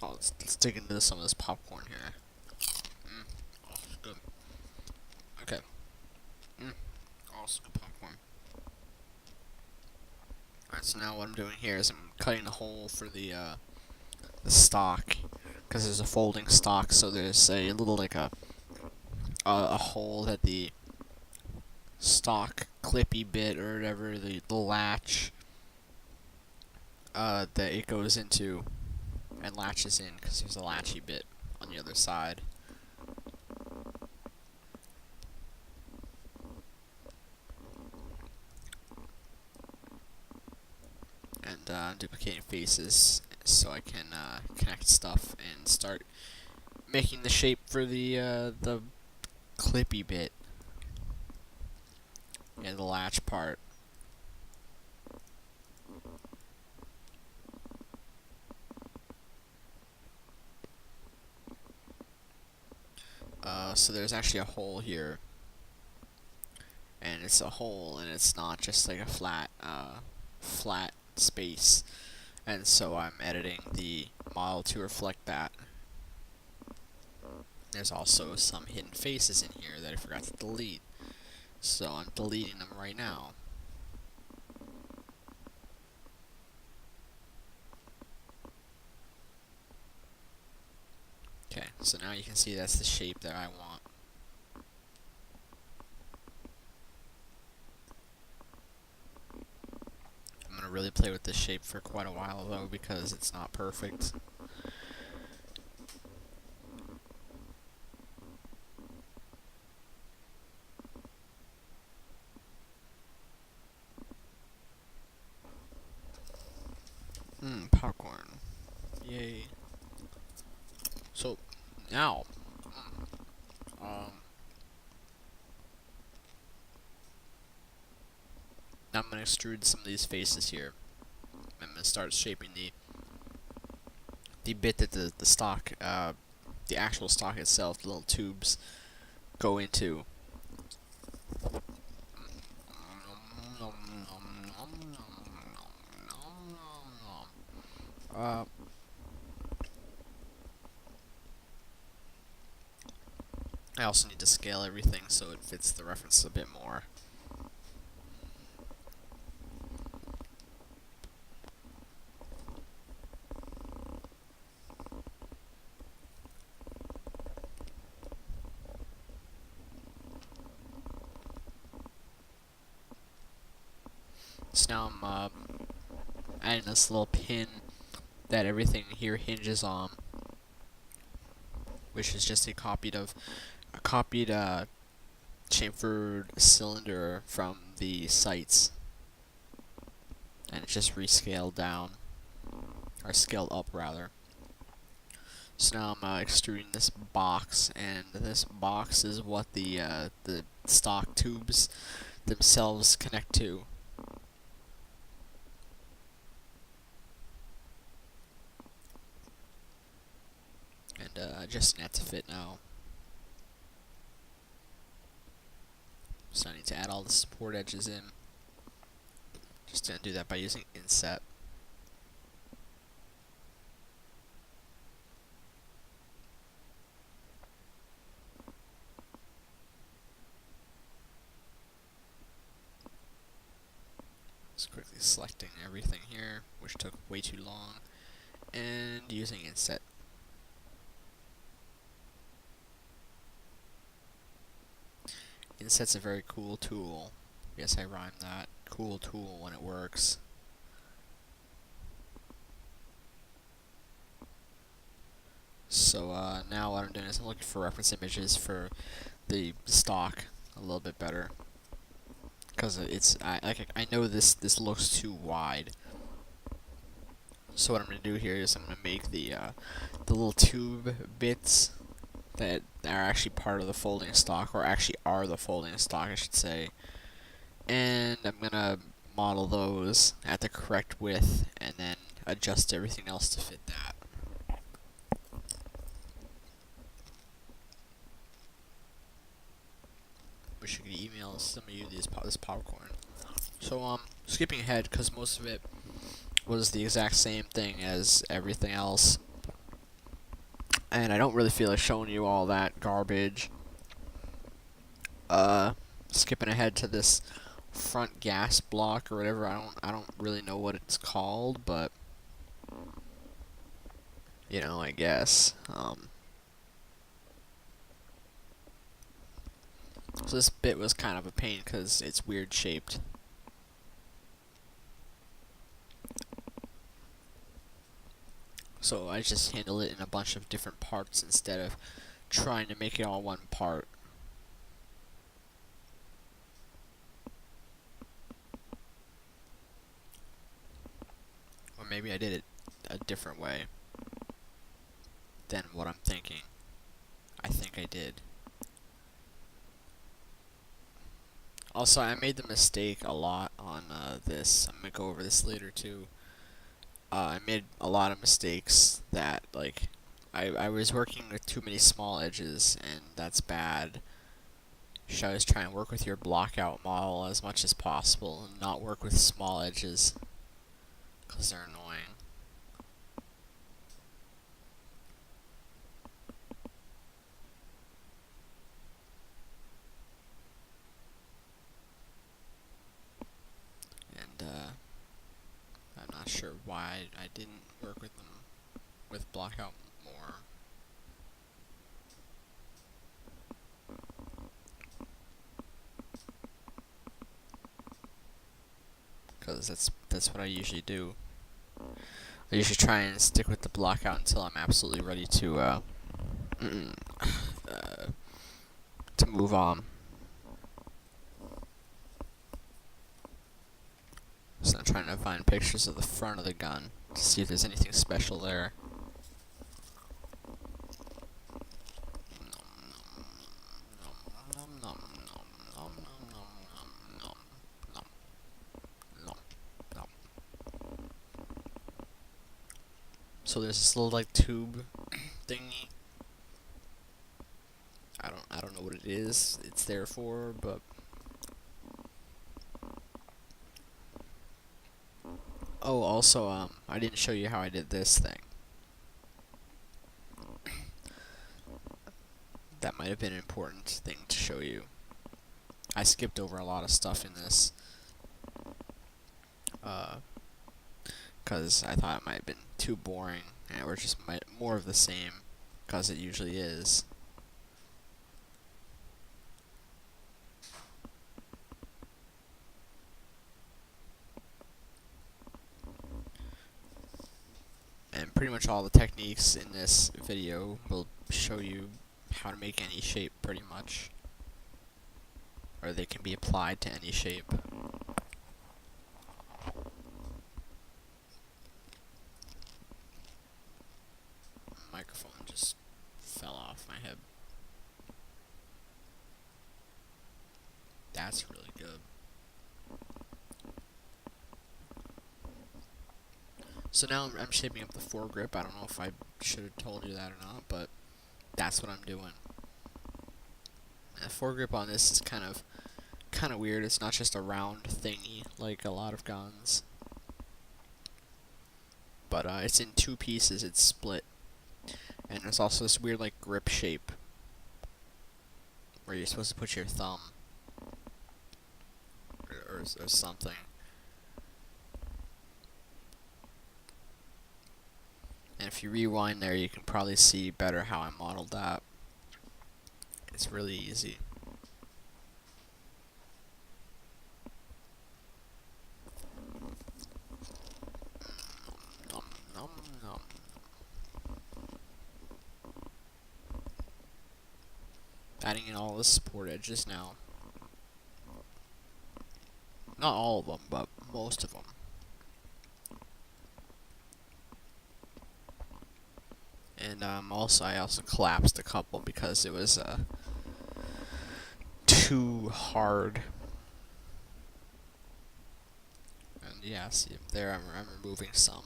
Oh, let's dig into some of this popcorn here. Oh, it's good. Okay. Oh, it's good popcorn. Alright, so now what I'm doing here is I'm cutting the hole for the stock, because there's a folding stock, so there's a little like a hole that the stock clippy bit or whatever, the latch that it goes into and latches in, because there's a latchy bit on the other side. And I'm duplicating faces so I can connect stuff and start making the shape for the clippy bit and the latch part. So there's actually a hole here, and it's a hole, and it's not just like a flat space, and so I'm editing the model to reflect that. There's also some hidden faces in here that I forgot to delete, so I'm deleting them right now. Okay, so now you can see that's the shape that I want. I'm gonna really play with this shape for quite a while though, because it's not perfect. Popcorn. Yay. So, now, now I'm going to extrude some of these faces here. I'm going to start shaping the bit that the stock, the actual stock itself, the little tubes, go into. I also need to scale everything so it fits the reference a bit more. So now I'm adding this little pin that everything here hinges on, which is just a copied chamfered cylinder from the sights, and it's just rescaled down, or scaled up rather. So now I'm extruding this box, and this box is what the stock tubes themselves connect to. And just need to fit now. So I need to add all the support edges in. Just gonna do that by using inset. Just quickly selecting everything here, which took way too long, and using inset. Inset's a very cool tool. Yes, I rhymed that. Cool tool when it works. So now what I'm doing is I'm looking for reference images for the stock a little bit better, because I know this looks too wide. So what I'm gonna do here is I'm gonna make the little tube bits that are actually part of the folding stock, or actually are the folding stock, I should say. And I'm gonna model those at the correct width, and then adjust everything else to fit that. Wish I could email some of you this popcorn. So skipping ahead, because most of it was the exact same thing as everything else. and I don't really feel like showing you all that garbage. Skipping ahead to this front gas block or whatever. I don't really know what it's called, but you know, I guess. So this bit was kind of a pain because it's weird shaped. So I just handle it in a bunch of different parts instead of trying to make it all one part. Or maybe I did it a different way than what I'm thinking. I think I did. Also, I made the mistake a lot on this. I'm gonna go over this later too. I made a lot of mistakes that, like, I was working with too many small edges, and that's bad. You should always try and work with your block out model as much as possible, and not work with small edges, because they're annoying. And, I'm not sure why I didn't work with them with block out more. Because that's what I usually do. I usually try and stick with the block out until I'm absolutely ready to move on. So I'm trying to find pictures of the front of the gun to see if there's anything special there. So there's this little like tube thingy. I don't know what it is. It's there for, but oh, also I didn't show you how I did this thing. That might have been an important thing to show you. I skipped over a lot of stuff in this. Because I thought it might have been too boring, and it was just more of the same, because it usually is. And pretty much all the techniques in this video will show you how to make any shape, pretty much. Or they can be applied to any shape. Microphone just fell off my head. That's really good. So now I'm shaping up the foregrip. I don't know if I should have told you that or not, but that's what I'm doing. And the foregrip on this is kind of weird. It's not just a round thingy like a lot of guns, but it's in two pieces. It's split, and there's also this weird like grip shape where you're supposed to put your thumb or something. And if you rewind there, you can probably see better how I modeled that. It's really easy. Adding in all the support edges now. Not all of them, but most of them. And I also collapsed a couple because it was too hard. And yeah, see there I'm removing some.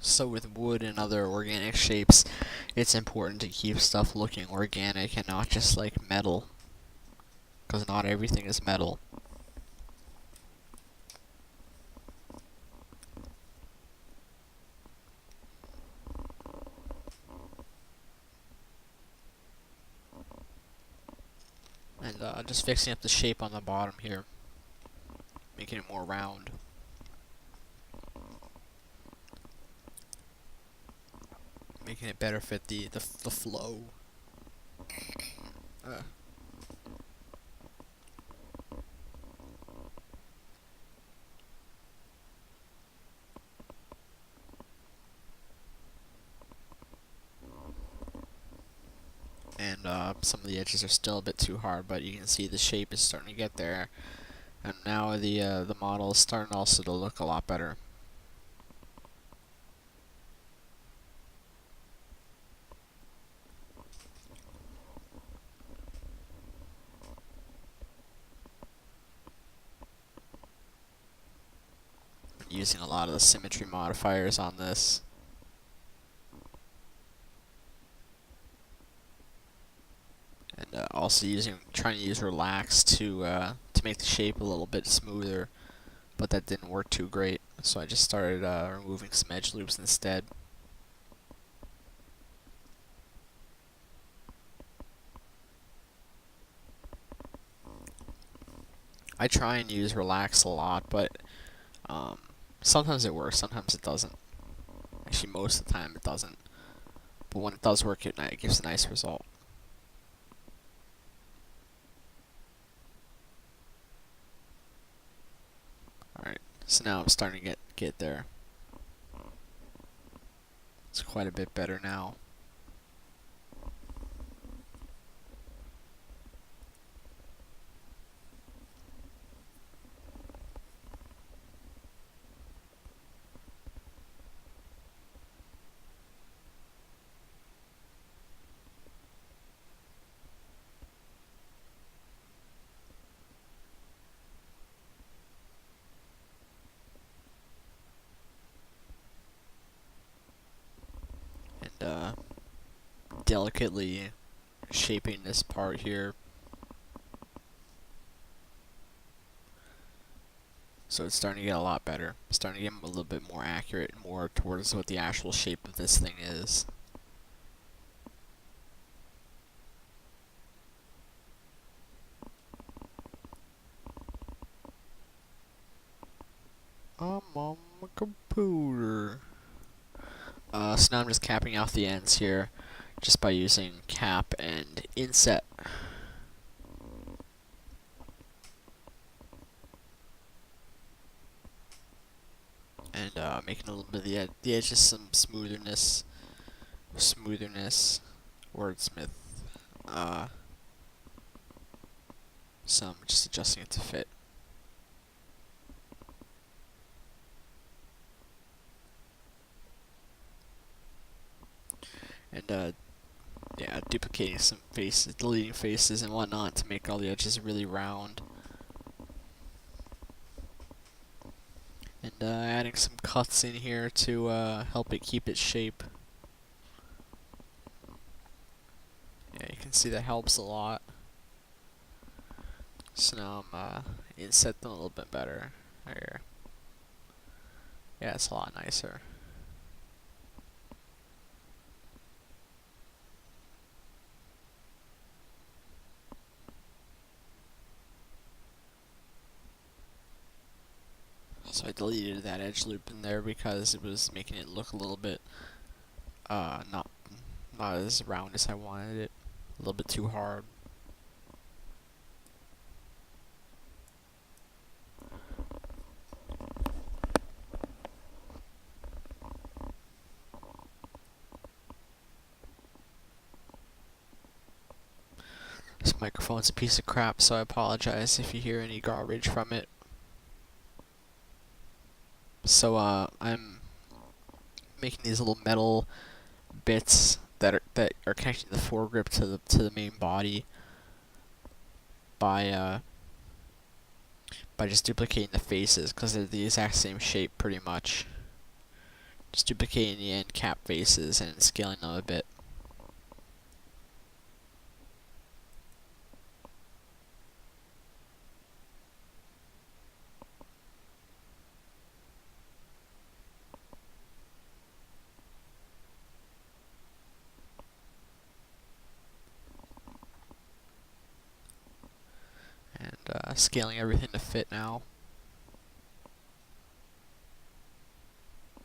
So with wood and other organic shapes, it's important to keep stuff looking organic and not just like metal, because not everything is metal. And just fixing up the shape on the bottom here, making it more round. Making it better fit the flow. And some of the edges are still a bit too hard, but you can see the shape is starting to get there. And now the model is starting also to look a lot better. Using a lot of the symmetry modifiers on this. And also trying to use relax to make the shape a little bit smoother, but that didn't work too great. So I just started removing some edge loops instead. I try and use relax a lot, but sometimes it works, sometimes it doesn't. Actually, most of the time it doesn't. But when it does work, it gives a nice result. Alright, so now I'm starting to get there. It's quite a bit better now. And delicately shaping this part here. So it's starting to get a lot better. It's starting to get a little bit more accurate and more towards what the actual shape of this thing is. I'm on my computer. So now I'm just capping off the ends here, just by using cap and inset. And making a little bit of the edges some smootherness, wordsmith. Some just adjusting it to fit. And yeah, duplicating some faces, deleting faces and whatnot to make all the edges really round. And adding some cuts in here to help it keep its shape. Yeah, you can see that helps a lot. So now I'm inset them a little bit better. There. Yeah, it's a lot nicer. So I deleted that edge loop in there because it was making it look a little bit not as round as I wanted it. A little bit too hard. This microphone's a piece of crap, so I apologize if you hear any garbage from it. So I'm making these little metal bits that are connecting the foregrip to the main body by just duplicating the faces, because they're the exact same shape pretty much. Just duplicating the end cap faces and scaling them a bit. And scaling everything to fit now.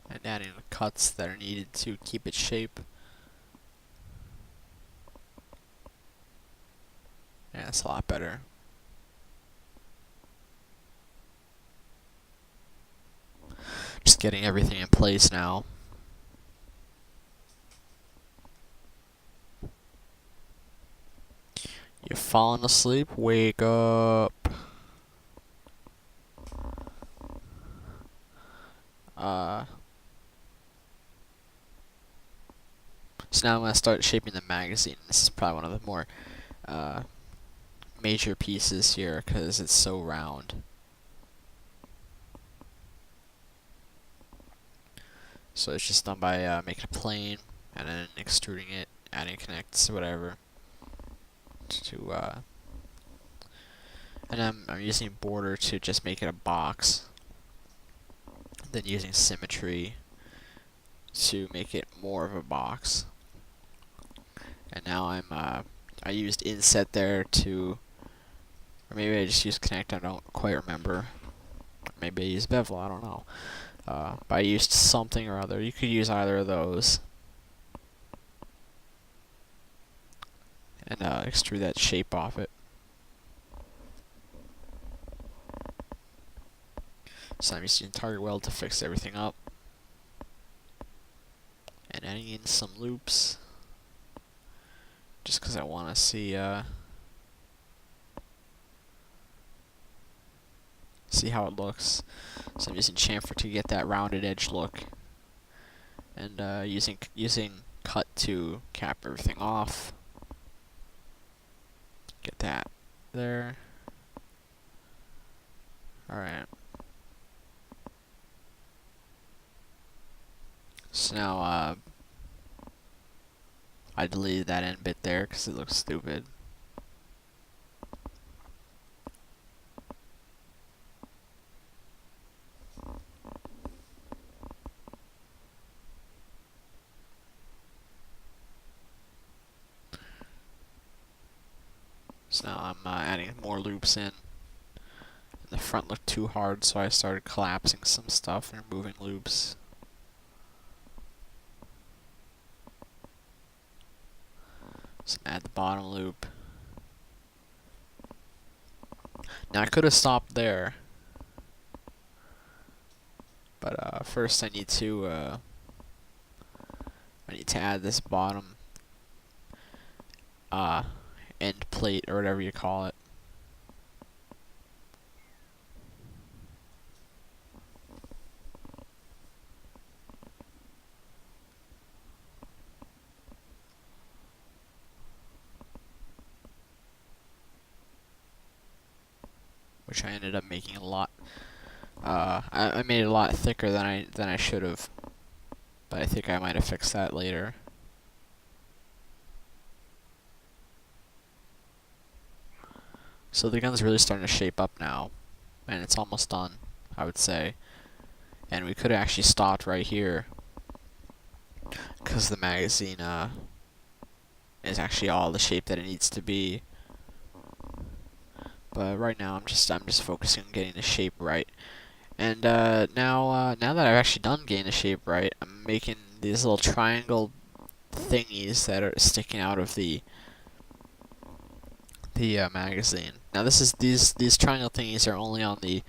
And adding the cuts that are needed to keep its shape. Yeah, it's a lot better. Just getting everything in place now. You're falling asleep? Wake up. So now I'm going to start shaping the magazine. This is probably one of the more major pieces here because it's so round. So it's just done by making a plane and then extruding it, adding connects, whatever. And I'm using border to just make it a box. Then using symmetry to make it more of a box. And now I used inset there to, or maybe I just used connect, I don't quite remember. Maybe I used bevel, I don't know. But I used something or other. You could use either of those. And extrude that shape off it. So I'm using target weld to fix everything up. And adding in some loops. Just because I want to see how it looks. So I'm using chamfer to get that rounded edge look. And using cut to cap everything off. Get that there. Alright. So now I deleted that end bit there because it looks stupid. So now I'm adding more loops in. The front looked too hard, so I started collapsing some stuff and removing loops. So add the bottom loop. Now I could have stopped there, but first I need to add this bottom end plate or whatever you call it. Which I ended up making a lot. I made it a lot thicker than I should have, but I think I might have fixed that later. So the gun's really starting to shape up now, and it's almost done, I would say. And we could have actually stopped right here, because the magazine is actually all the shape that it needs to be. But right now I'm just focusing on getting the shape right. And now that I've actually done getting the shape right, I'm making these little triangle thingies that are sticking out of the magazine. Now these triangle thingies are only on the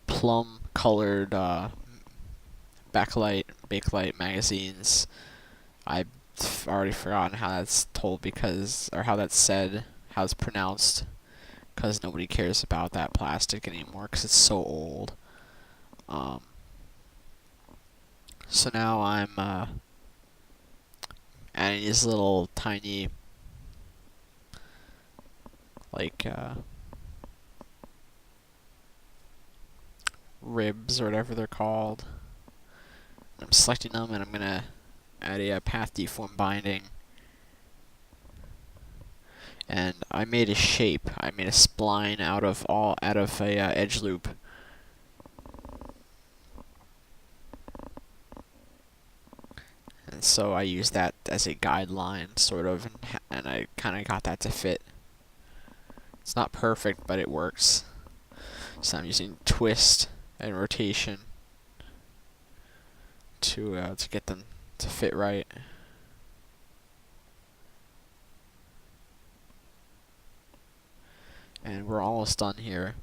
plum colored backlight magazines. I've already forgotten how that's told how that's said, how it's pronounced, because nobody cares about that plastic anymore because it's so old. So now I'm adding these little tiny ribs or whatever they're called. I'm selecting them, and I'm gonna add a path deform binding. And I made a shape. I made a spline out of a edge loop. And so I used that as a guideline, sort of, and I kind of got that to fit. It's not perfect, but it works. So I'm using twist and rotation to get them to fit right. And we're almost done here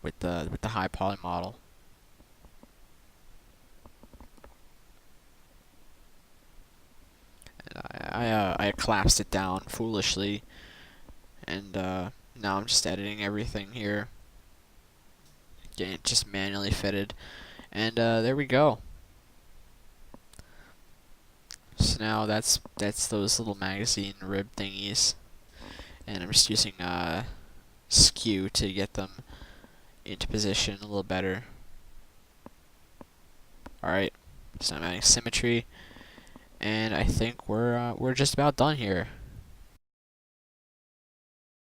with the high poly model. And I collapsed it down foolishly, and now I'm just editing everything here, getting it just manually fitted, and there we go. So now that's those little magazine rib thingies, and I'm just using skew to get them into position a little better. Alright, so I'm adding symmetry, and I think we're just about done here.